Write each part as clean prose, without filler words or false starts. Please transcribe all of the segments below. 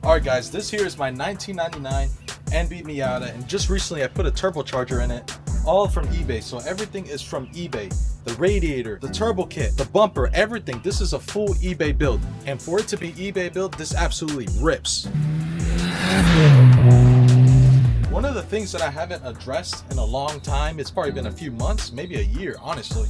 Alright guys, this here is my 1999 NB Miata, and just recently I put a turbocharger in it, all from eBay. So everything is from eBay. The radiator, the turbo kit, the bumper, everything. This is a full eBay build, and for it to be eBay build, this absolutely rips. One of the things that I haven't addressed in a long time, it's probably been a few months, maybe a year honestly,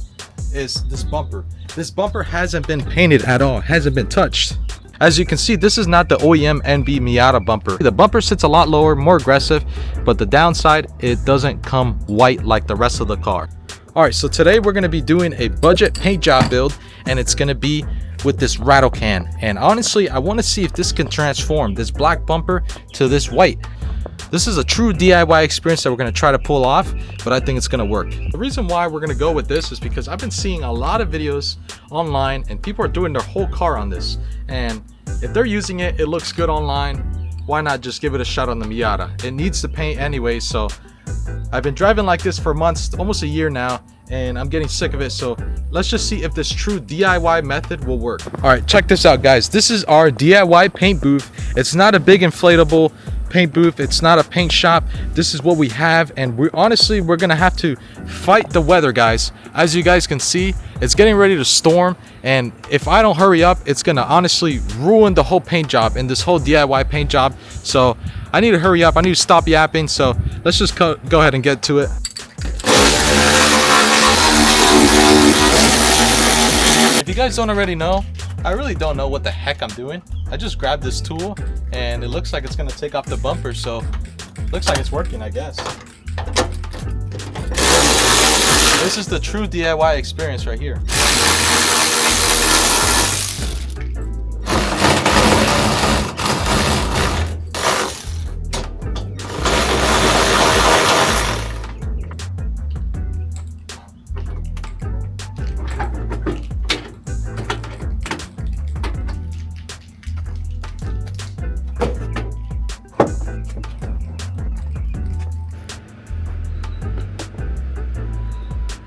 is this bumper. This bumper hasn't been painted at all, hasn't been touched. As you can see, this is not the OEM NB Miata bumper. The bumper sits a lot lower, more aggressive, but the downside, it doesn't come white like the rest of the car. All right, so today we're gonna be doing a budget paint job build, and it's gonna be with this rattle can. And honestly, I wanna see if this can transform this black bumper to this white. This is a true DIY experience that we're gonna try to pull off, but I think it's gonna work. The reason why we're gonna go with this is because I've been seeing a lot of videos online and people are doing their whole car on this. And if they're using it, it looks good online, why not just give it a shot on the Miata? It needs to paint anyway, so I've been driving like this for months, almost a year now, and I'm getting sick of it. So let's just see if this true DIY method will work. All right, check this out guys. This is our DIY paint booth. It's not a big inflatable paint booth, it's not a paint shop. This is what we have, and we're gonna have to fight the weather, guys. As you guys can see, it's getting ready to storm, and if I don't hurry up, it's gonna honestly ruin the whole paint job and this whole DIY paint job. So I need to hurry up, I need to stop yapping, so let's just go ahead and get to it. If you guys don't already know, I really don't know what the heck I'm doing. I just grabbed this tool and it looks like it's gonna take off the bumper, so looks like it's working, I guess. This is the true DIY experience right here.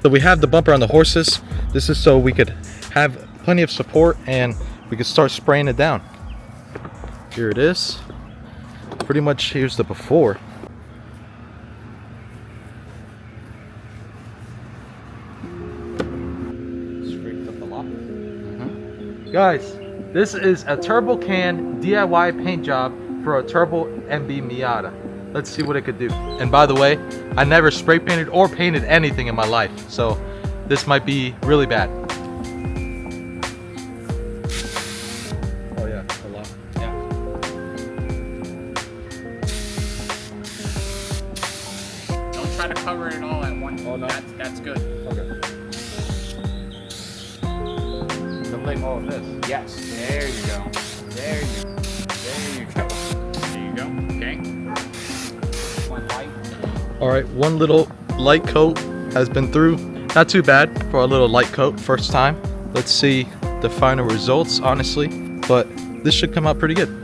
So we have the bumper on the horses. This is so we could have plenty of support and we could start spraying it down. Here it is. Pretty much here's the before. Scraped up a lot. Guys, this is a turbo can DIY paint job for a turbo NB Miata. Let's see what it could do. And by the way, I never spray painted or painted anything in my life, so this might be really bad. Oh yeah, a lot. Yeah. Don't try to cover it all at once. Oh no. That's good. Okay. Delete all of this. Yes. There you go. There you go. There you go. Okay. One light. All right, one little light coat has been through. Not too bad for a little light coat first time. Let's see the final results, honestly, but this should come out pretty good.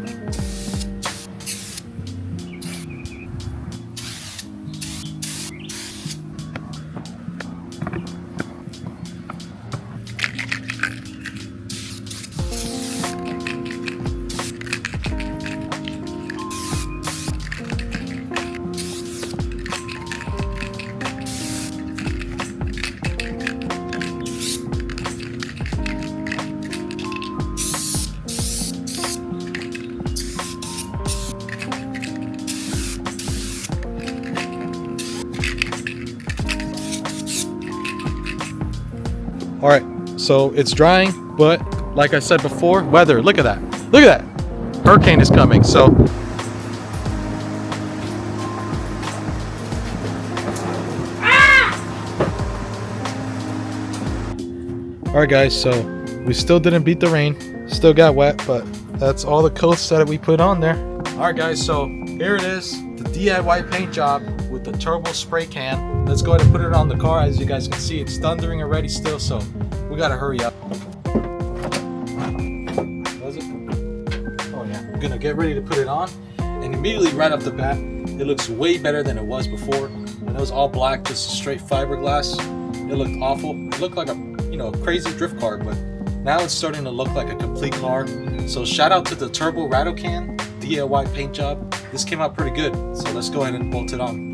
All right, so it's drying, but like I said before, weather, look at that. Look at that. Hurricane is coming, so. All right guys, so we still didn't beat the rain, still got wet, but that's all the coats that we put on there. All right guys, so here it is, the DIY paint job with the turbo spray can. Let's go ahead and put it on the car. As you guys can see, it's thundering already still, so we gotta hurry up. Was it? Oh yeah, I'm gonna get ready to put it on, and immediately right off the bat, it looks way better than it was before. When it was all black, just straight fiberglass, it looked awful. It looked like a crazy drift car, but now it's starting to look like a complete car. So shout out to the Turbo Rattle Can DIY paint job. This came out pretty good, so let's go ahead and bolt it on.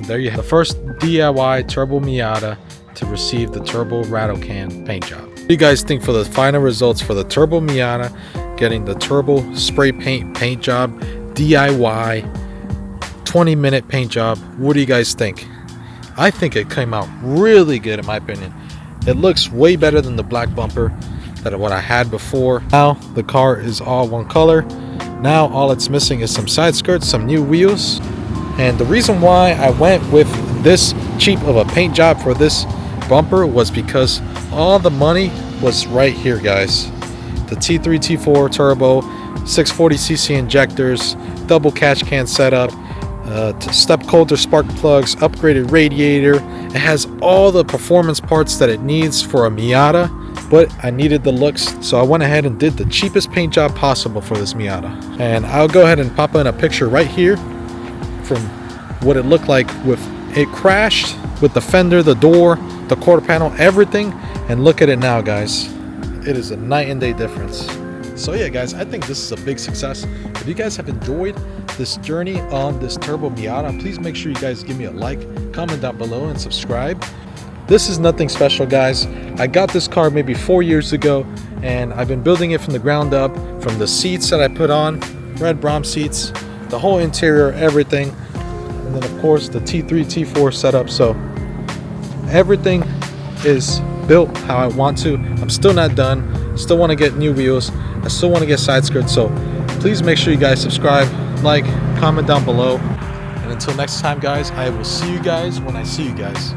There you have the first DIY Turbo Miata to receive the Turbo Rattle Can paint job. What do you guys think for the final results for the Turbo Miata getting the Turbo Spray paint job, DIY 20-minute paint job? What do you guys think? I think it came out really good in my opinion. It looks way better than the black bumper that what I had before. Now the car is all one color. Now all it's missing is some side skirts, some new wheels. And the reason why I went with this cheap of a paint job for this bumper was because all the money was right here, guys. The T3 T4 turbo, 640cc injectors, double catch can setup, step coulter spark plugs, upgraded radiator. It has all the performance parts that it needs for a Miata, but I needed the looks, so I went ahead and did the cheapest paint job possible for this Miata. And I'll go ahead and pop in a picture right here from what it looked like with it crashed with the fender, the door, the quarter panel, everything. And look at it now, guys. It is a night and day difference. So yeah, guys, I think this is a big success. If you guys have enjoyed this journey on this Turbo Miata, please make sure you guys give me a like, comment down below, and subscribe. This is nothing special, guys. I got this car maybe 4 years ago, and I've been building it from the ground up, from the seats that I put on, red Brom seats, the whole interior, everything, and then of course the T3 T4 setup. So everything is built how I want to. I'm still not done. Still want to get new wheels. I still want to get side skirts. So please make sure you guys subscribe, like, comment down below, and until next time, guys, I will see you guys when I see you guys.